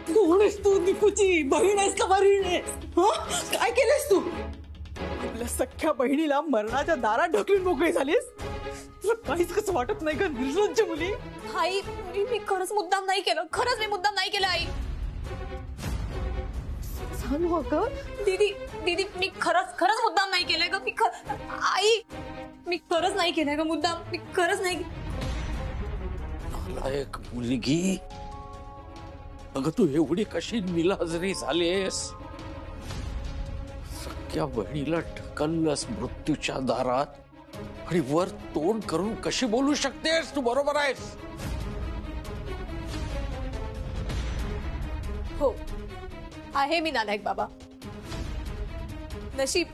कोण आहेस तू? दीपूची बहीण आहेस का बहीण आहेस? काय केलंस तू? आपल्या सख्या बहिणीला मरणाच्या दारात ढकलून मोकळी झालीस? तुला काहीच कसं वाटत नाही का निर्लज्ज मुली? आई मी खरंच मुद्दाम नाही केलं, खरंच मी मुद्दाम नाही केलं आई. सांगू अगं. दीदी दीदी मी खरंच खरंच मुद्दाम नाही केलंय ग. आई मी खरंच नाही केलंय ग मुद्दाम. मी खरंच नाही. नालायक मुलगी, अगं तू एवढी कशी निलाजरी झालीस? सख्या बहिणीला ढकललंस मृत्यूच्या दारात आणि वर तोंड करून कशी बोलू शकतेस? तू बरोबर आहेस. हो आहे मी नालायक बाबा. नशीब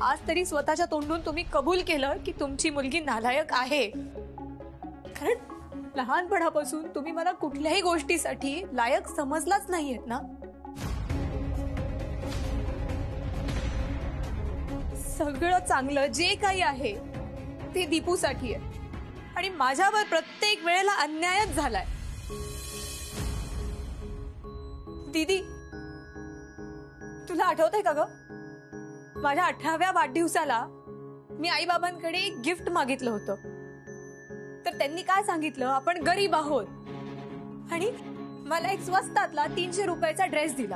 आज तरी स्वतःच्या तोंडून तुम्ही कबूल केलं की तुमची मुलगी नालायक आहे. कारण लहानपणापासून तुम्ही मला कुठल्याही गोष्टीसाठी लायक समजलाच नाहीयेत ना. सगळं चांगलं जे काही आहे ते दीपूसाठी आहे आणि माझ्यावर प्रत्येक वेळेला अन्यायच झालाय. दीदी तुला आठवतंय का ग? माझ्या 18व्या वाढदिवसाला मी आई बाबांकडे एक गिफ्ट मागितलं होतं. तर त्यांनी काय सांगितलं, आपण गरीब आहोत आणि मला एक स्वस्तातला 300 रुपयाचा ड्रेस दिला.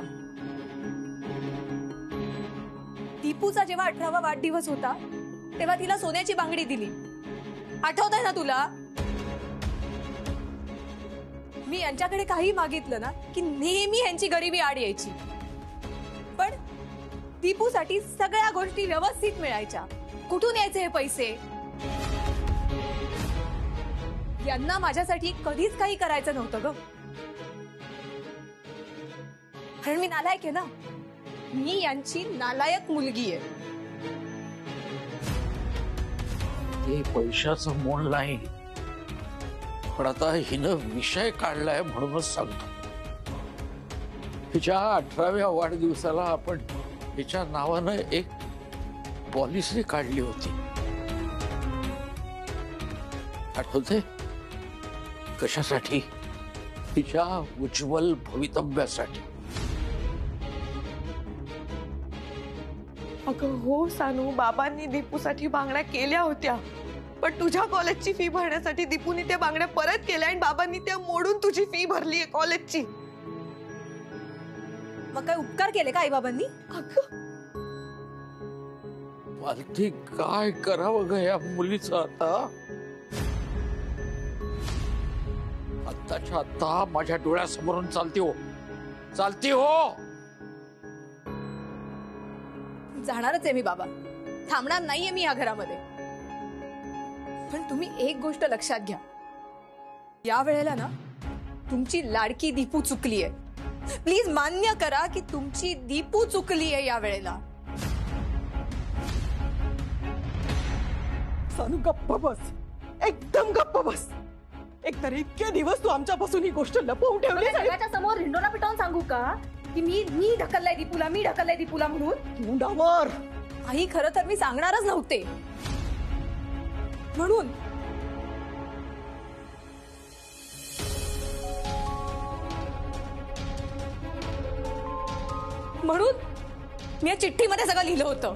दीपूचा जेव्हा 18वा वाढदिवस होता तेव्हा तिला सोन्याची बांगडी दिली. आठवतंय ना तुला? मी यांच्याकडे काही मागितलं ना की नेहमी यांची गरिबी आड यायची. पण दीपूसाठी सगळ्या गोष्टी व्यवस्थित मिळायच्या. कुठून यायचे हे पैसे? यांना माझ्यासाठी कधीच काही करायचं नव्हतं ग. कारण मी नालायक आहे ना. मी यांची नालायक मुलगी आहे. ते पैशाचं मोल नाही, पण आता हिनं विषय काढलाय म्हणूनच सांगतो. हिच्या 18व्या वाढदिवसाला आपण हिच्या नावानं एक पॉलिसी काढली होती. आठवते? कशासाठी? तिच्या उज्ज्वल भवितव्यासाठी. अगं हो सानू, बाबांनी दीपूसाठी बांगड्या केल्या होत्या, पण तुझ्या कॉलेजची फी भरण्यासाठी दीपूने त्या बांगड्या परत केल्या आणि बाबांनी त्या मोडून तुझी फी भरली आहे कॉलेजची. मग काय उपकार केले का आई बाबांनी? अगं मालती, काय करावं ग या मुलीचं आता? आत्ताच्या आत्ता माझ्या डोळ्यासमोरून चालती हो, चालती हो. जाणारच आहे मी बाबा, थांबणार नाहीये मी या घरामध्ये. पण तुम्ही एक गोष्ट लक्षात घ्या, या वेळेला ना तुमची लाडकी दीपू चुकली आहे. प्लीज मान्य करा की तुमची दीपू चुकली आहे या वेळेला. सानू गप्प बस, एकदम गप्प बस. एकतर इतके दिवस तू आमच्यापासून ही गोष्ट लपवून ठेवली. सगळ्याच्या समोर हिंडोला पिटवून सांगू का की मी ढकललाय दीपूला, मी ढकललाय दीपूला म्हणून? तोंडावर. आई खरं तर मी सांगणारच नव्हते. म्हणून मी या चिठ्ठीमध्ये सगळं लिहिलं होतं.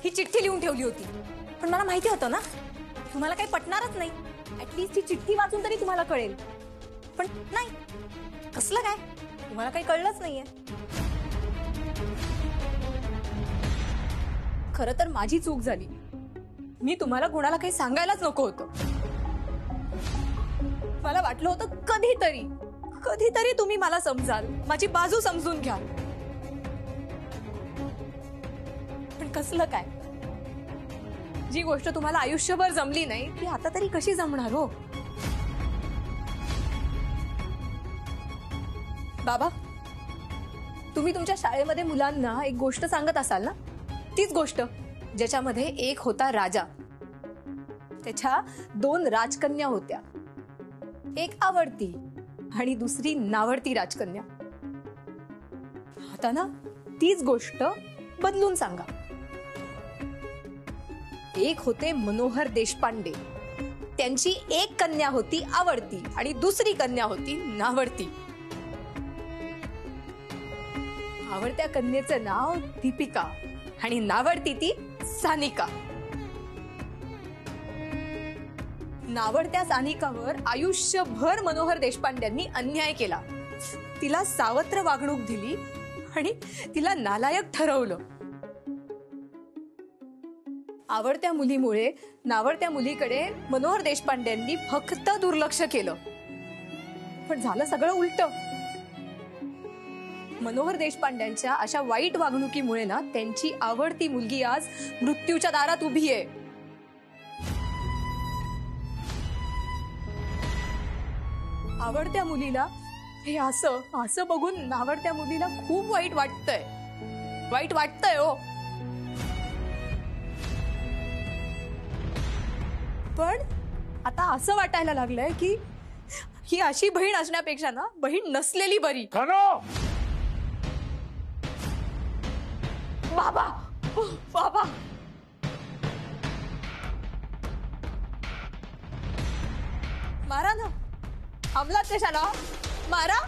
ही चिठ्ठी लिहून ठेवली होती, पण मला माहिती होतं ना तुम्हाला काही पटणारच नाही. ऍटलीस्ट ही चिठ्ठी वाचून तरी तुम्हाला कळेल. पण नाही, कसलं काय, तुम्हाला काही कळलंच नाहीये. खरं तर माझी चूक झाली. मी तुम्हाला कोणाला काही सांगायलाच नको होतं. मला वाटलं होतं कधीतरी तुम्ही मला समजाल, माझी बाजू समजून घ्याल. पण कसलं काय, जी गोष्ट तुम्हाला आयुष्यभर जमली नाही ती आता तरी कशी जमणार हो? बाबा, तुम्ही तुमच्या शाळेमध्ये मुलांना एक गोष्ट सांगत असाल ना, तीच गोष्ट ज्याच्यामध्ये एक होता राजा, त्याच्या 2 राजकन्या होत्या, एक आवडती आणि दुसरी नावडती राजकन्या. आता ना तीच गोष्ट बदलून सांगा. एक होते मनोहर देशपांडे, त्यांची एक कन्या होती आवडती आणि दुसरी कन्या होती नावडती. आवडत्या कन्येचं नाव दीपिका आणि नावडती ती सानिका. नावडत्या सानिकावर आयुष्यभर मनोहर देशपांड्यांनी अन्याय केला. तिला सावत्र वागणूक दिली आणि तिला नालायक ठरवलं. आवडत्या मुलीमुळे नावडत्या मुलीकडे मनोहर देशपांड्यांनी फक्त दुर्लक्ष केलं. पण झालं सगळं उलट. मनोहर देशपांड्यांच्या अशा वाईट वागणुकीमुळे ना त्यांची आवडती मुलगी आज मृत्यूच्या दारात उभी आहे. आवडत्या मुलीला हे असं असं बघून नावडत्या मुलीला खूप वाईट वाटतंय हो. पण आता असं वाटायला लागलंय की ही अशी बहीण असण्यापेक्षा ना बहीण नसलेली बरी. बाबा बाबा मारा ना. हमलात कशाला मारा.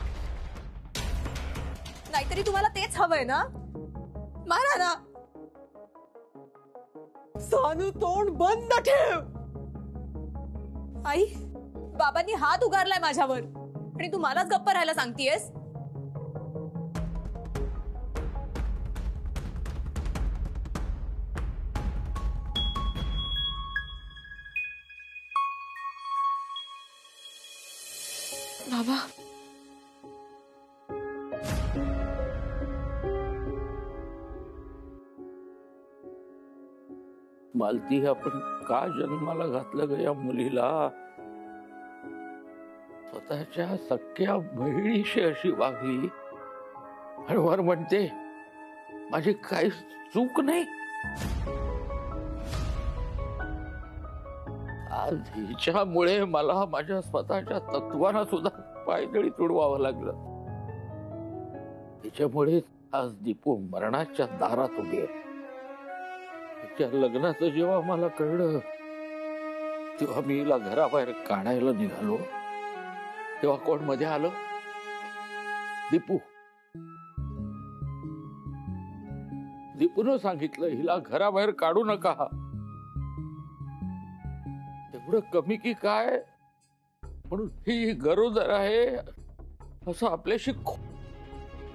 नाहीतरी तुम्हाला तेच हवंय ना. मारा ना. सानू तोंड बंद ठेव. आई बाबांनी हात उगारलाय माझ्यावर आणि तू मलाच गप्प राहायला सांगतेयस. बाबा मालती, आपण का जन्माला घातलं ग या मुलीला? स्वतःच्या सख्या बहिणीशी अशी वागली आणि वर म्हणते माझी काही चूक नाही. आज हिच्यामुळे मला माझ्या स्वतःच्या तत्वांना सुद्धा पायदळी तुडवावं लागलं. हिच्यामुळे आज दीपू मरणाच्या दारात उभी आहे. तिच्या लग्नाचं जेव्हा मला कळलं तेव्हा मी हिला घराबाहेर काढायला निघालो. तेव्हा कोण मध्ये आलं? दीपू. दीपून सांगितलं हिला घराबाहेर काढू नका. एवढं कमी की काय म्हणून ही गरोदर आहे असं आपल्याशी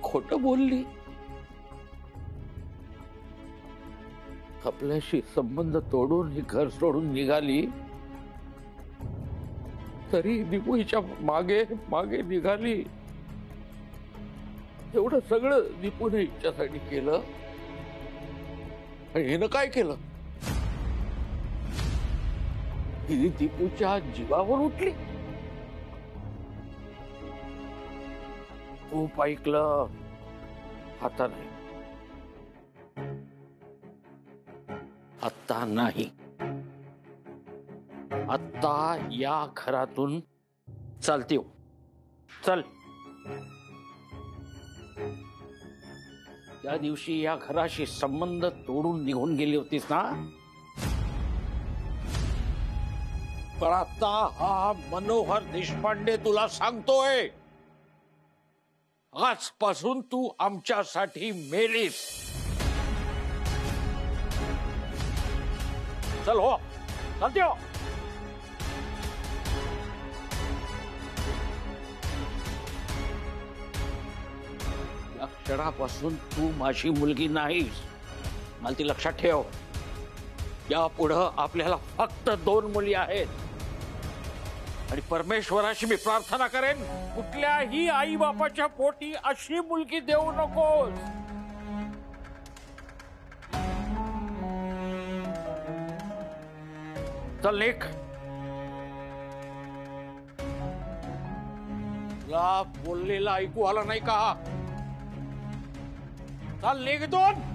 खोटं बोलली. आपल्याशी संबंध तोडून ही घर सोडून निघाली तरी दीपू हिच्या मागे मागे निघाली. एवढं सगळं दीपूने हिच्यासाठी केलं आणि हिनं काय केलं? ही दीपूच्या जीवावर उठली. खूप ऐकलं. आता नाही, आता नाही. आता या घरातून चालते. चल. त्या दिवशी या घराशी संबंध तोडून निघून गेली होतीस ना. पण आता हा मनोहर देशपांडे तुला सांगतोय आजपासून तू आमच्यासाठी मेलीस. चल हो, चालते हो. या क्षणापासून तू माझी मुलगी नाहीस. मला ती लक्षात ठेव. यापुढं आपल्याला फक्त 2 मुली आहेत आणि परमेश्वराशी मी प्रार्थना करेन कुठल्याही आई बापाच्या पोटी अशी मुलगी देऊ नकोस. चल निघ. तुला बोललेला ऐकू आला नाही का? चल निघ इथून.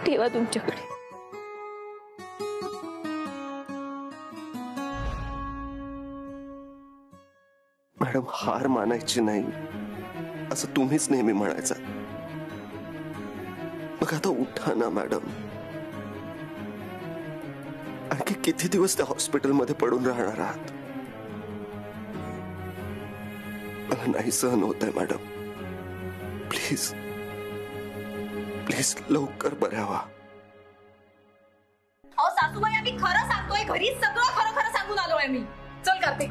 ठेवा तुमच्याकडे. मॅडम, हार मानायची नाही असं तुम्हीच नेहमी म्हणायचं. मग आता उठा ना मॅडम. आणखी किती दिवस त्या हॉस्पिटलमध्ये पडून राहणार आहात? मला नाही सहन होत आहे मॅडम. प्लीज प्लीज लवकर बऱ्या व्हा. अहो सासूबाई, आम्ही खरं सांगतोय, घरी सगळं खरं खरं सांगून आलोय मी. चल कार्तिक.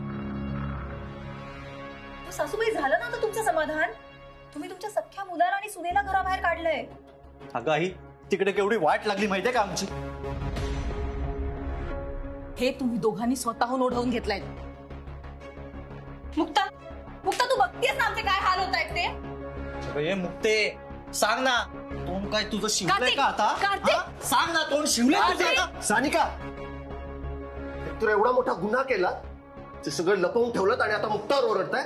सासूबाई, झालं ना आता तुमचं समाधान? तुम्ही तुमच्या सख्ख्या मुलाला आणि सुनेला घराबाहेर काढलंय. अगं आई, तिकडे केवढी वाट लागली माहितीये का आमची? हे तुम्ही दोघांनी स्वतःहून ओढवून घेतलंय. मुक्ता, मुक्ता, तू बघतेस ना आमचे काय हाल होत आहेत ते? अरे मुक्ते, सांग ना, तोंड काय तुझं शिवलंय का आता? कार्तिक! हा? सांग ना, तोंड शिवलंय तुझं आता? सानिका, तुला एवढा मोठा गुन्हा केला, ते सगळं लपवून ठेवलं आणि आता मुक्तावर ओरडताय?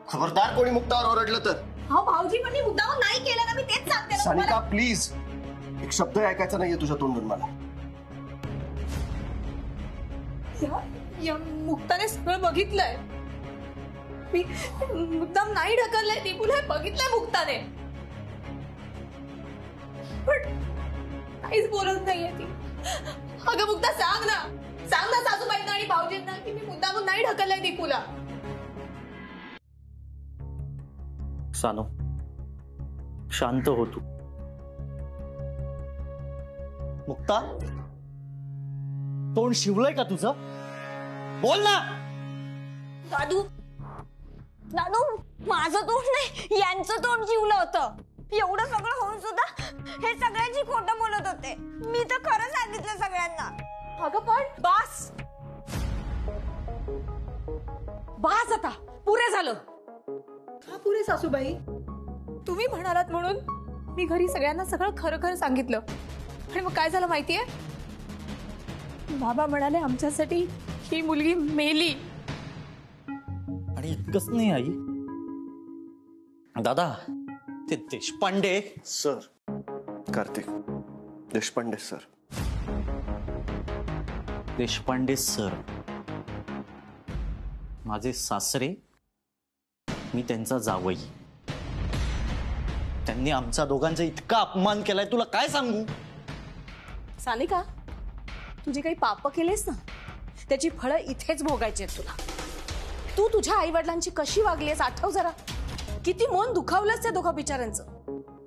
खबरदार कोणी मुक्तावर ओरडलं तर. हो भाऊजी, पण मी मुद्दाम नाही केलं ना, मी तेच सांगते ना सानिका तुम्हाला. प्लीज, एक शब्द ऐकायचा नाहीये तुझ्या तोंडून मला. या मुक्ताने सगळं बघितलंय. मी मुद्दाम नाही ढकललंय दीपूला, हे बघितलंय मुक्ताने. पण काहीच बोलत नाहीये ती. अगं मुक्ता, सांग ना सासूबाईंना आणि भाऊजींना की मी मुद्दाम नाही ढकललंय दीपूला. सानू, शांत हो तू. मुक्ता, तोंड शिवलंय का तुझं? बोल ना. दादू, दादू, माझं तोंड नाही, यांचं तोंड शिवलं होतं. एवढं सगळं होऊन सुद्धा हे सगळ्यांची खोटं बोलत होते. मी तर खरं सांगितलं सगळ्यांना. अगं पण बास आता, पुरे झालं. का पुरे सासूबाई? तुम्ही म्हणालात म्हणून मी घरी सगळ्यांना सगळं खरं खरं सांगितलं. आणि मग काय झालं माहितीये? बाबा म्हणाले आमच्यासाठी ही मुलगी मेली. आणि इतकंच नाही आई, दादा, ते Deshpande sir, Kartik Deshpande sir. Deshpande sir माझे सासरे, मी त्यांचा जावई. त्यांनी आमचा दोघांचा इतका अपमान केलाय, तुला काय सांगू. सानिका, तुझी काही पाप केलेस ना, त्याची फळं इथेच भोगायची आहेत तुला. तू तुझ्या आई वडिलांची कशी वागलीस आठव जरा. किती मन दुखावलंस त्या दोघा बिचाऱ्यांचं.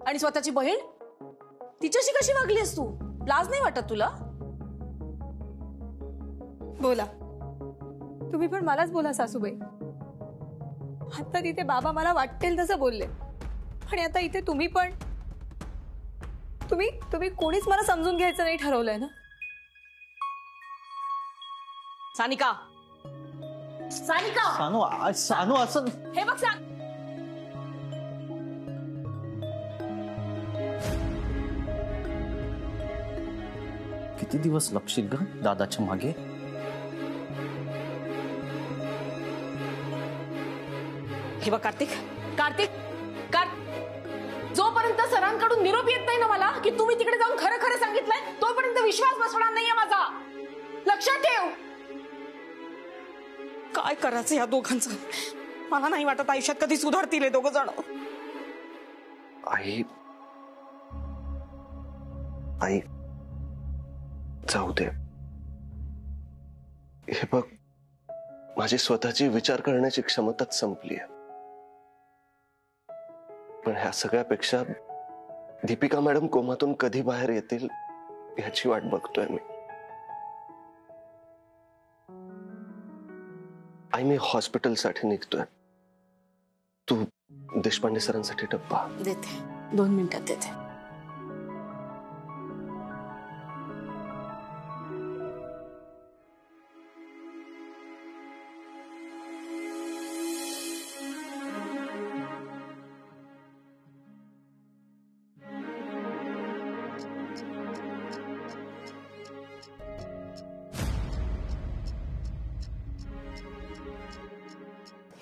आणि स्वतःची बहीण, तिच्याशी कशी वागलीस तू? लाज नाही वाटत तुला? बोला, तुम्ही पण मलाच बोला सासूबाई. आता तिथे बाबा मला वाटेल तसं बोलले, आणि आता इथे तुम्ही पण. तुम्ही कोणीच मला समजून घ्यायचं नाही ठरवलंय ना? सानिका, सानू असं. हे बघ सांग. किती दिवस लपशील ग दादाच्या मागे? हे बघ कार्तिक, जोपर्यंत सरांकडून निरोप येत नाही ना मला की तुम्ही तिकडे जाऊन खरं खरं सांगितलंय, तोपर्यंत विश्वास बसवणार नाहीये माझा. लक्षात ठेव. काय करायचं या दोघांचं? मला नाही वाटत आयुष्यात कधी सुधारतील हे दोघं जण. आई, आई जाऊ दे. हे बघ, माझी स्वतःची विचार करण्याची क्षमताच संपली आहे. पण ह्या सगळ्यापेक्षा दीपिका मॅडम कोमातून कधी बाहेर येतील ह्याची वाट बघतोय मी. आई, मी हॉस्पिटलसाठी निघतोय. तू देशपांडे सरांसाठी डब्बा देते, 2 मिनिटात देते.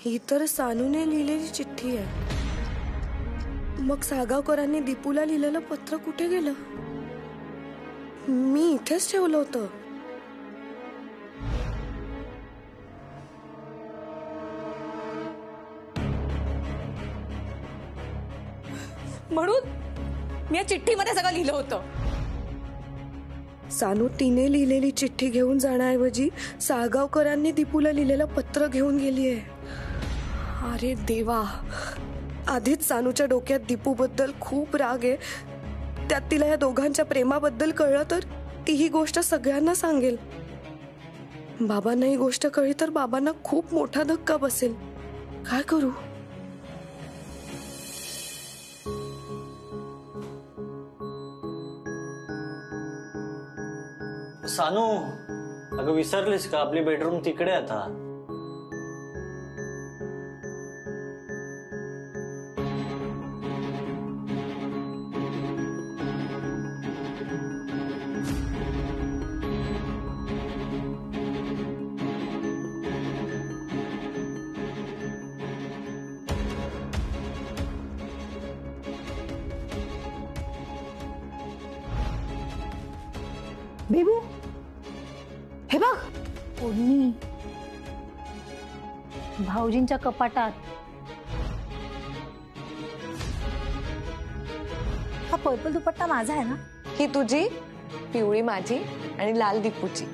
ही तर सानूने लिहिलेली चिठ्ठी आहे. मग साळगावकरांनी दीपूला लिहिलेलं पत्र कुठे गेलं? मी इथेच ठेवलं होतं. म्हणून मी या चिठ्ठीमध्ये सगळं लिहिलं होतं. सानू तिने लिहिलेली चिठ्ठी घेऊन जाण्याऐवजी साळगावकरांनी दीपूला लिहिलेलं पत्र घेऊन गेलीये. अरे देवा, आधीच सानूच्या डोक्यात दीपूबद्दल खूप राग आहे. त्यात तिला या दोघांच्या प्रेमाबद्दल कळलं तर ती ही गोष्ट सगळ्यांना सांगेल. बाबांना ही गोष्ट कळली तर बाबांना खूप मोठा धक्का बसेल. काय करू? सानू, अगं विसरलीस का? आपली बेडरूम तिकडे आता. बेबू, हे बघ. ओढणी भाऊजींच्या कपाटात. हा पर्पल दुपट्टा माझा आहे ना? ही तुझी, पिवळी माझी आणि लाल दीपूची.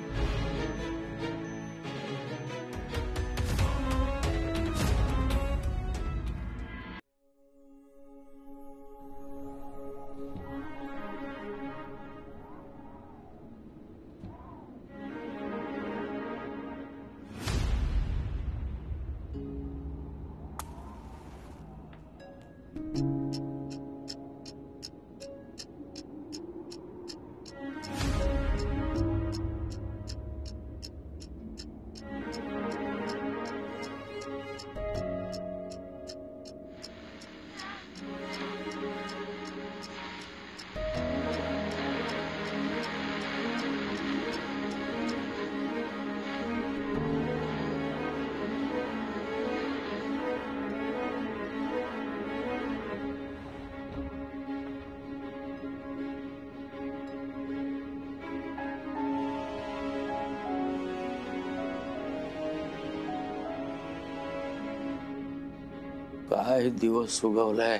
काय दिवस उगवलाय,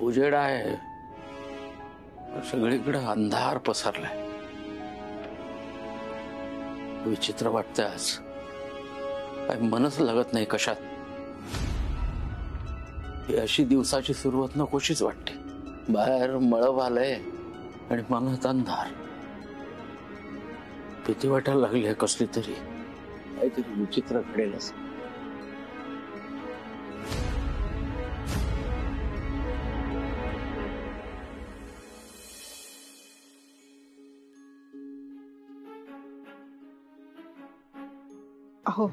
उजेड आहे, सगळीकडे अंधार पसरलाय. विचित्र वाटतंय आज. काय मनच लागत नाही कशात. ही अशी दिवसाची सुरुवात नकोशीच वाटते. बाहेर मळभ आलंय आणि मनात अंधार. भीती वाटायला लागली आहे कसली तरी. काहीतरी विचित्र घडेल असं. अहो,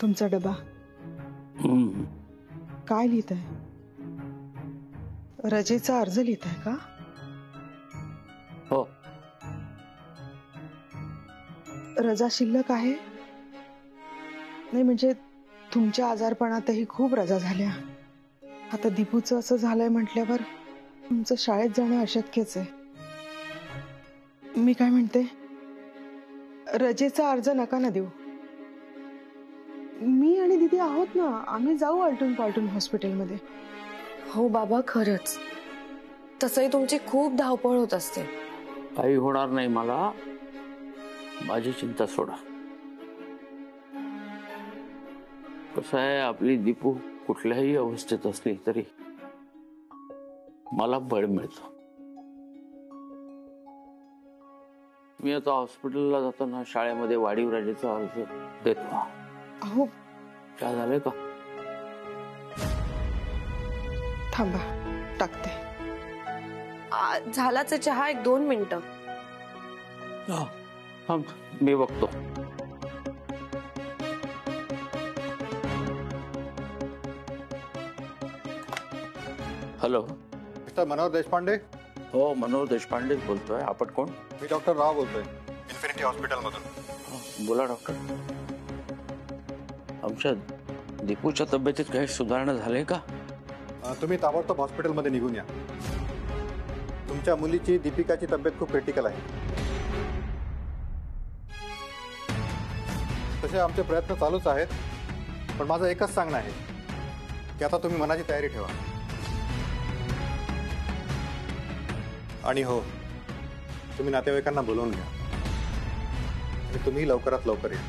तुमचा डबा. काय लिहिताय? रजेचा अर्ज लिहिताय का? हो. रजा शिल्लक आहे? नाही म्हणजे तुमच्या आजारपणातही खूप रजा झाल्या. आता दीपूचं असं झालंय म्हटल्यावर तुमचं शाळेत जाणं अशक्यच आहे. मी काय म्हणते, रजेचा अर्ज नका ना देऊ. मी आणि दीदी आहोत ना, आम्ही जाऊ आलटून पालटून हॉस्पिटलमध्ये. हो बाबा, खरंच. तसंही तुमची खूप धावपळ होत असते. काही होणार नाही मला. माझी चिंता सोडा. कसं आहे, आपली दीपू कुठल्याही अवस्थेत असली तरी मला बळ मिळतं. मी आता हॉस्पिटलला जाताना शाळेमध्ये वाढीव रजेचा अर्ज देतो. अहो, काय झालंय का? थांबा, टाकते. झालाच आहे चहा. 1-2 मिनिटं. मी बघतो. Hello, mister Manohar Deshpande. हो, मनोहर देशपांडेच बोलतोय. आपण कोण? मी डॉक्टर राव बोलतोय, इन्फिनिटी हॉस्पिटल मधून. बोला डॉक्टर. आमच्या दीपूच्या तब्येतीत काही सुधारणा झाली का? तुम्ही ताबडतोब हॉस्पिटलमध्ये निघून या. तुमच्या मुलीची दीपिकाची तब्येत खूप क्रिटिकल आहे. तसे आमचे प्रयत्न चालूच आहेत, पण माझं एकच सांगणं आहे की आता तुम्ही मनाची तयारी ठेवा. आणि हो, तुम्ही नातेवाईकांना बोलवून घ्या आणि तुम्ही लवकरात लवकर या.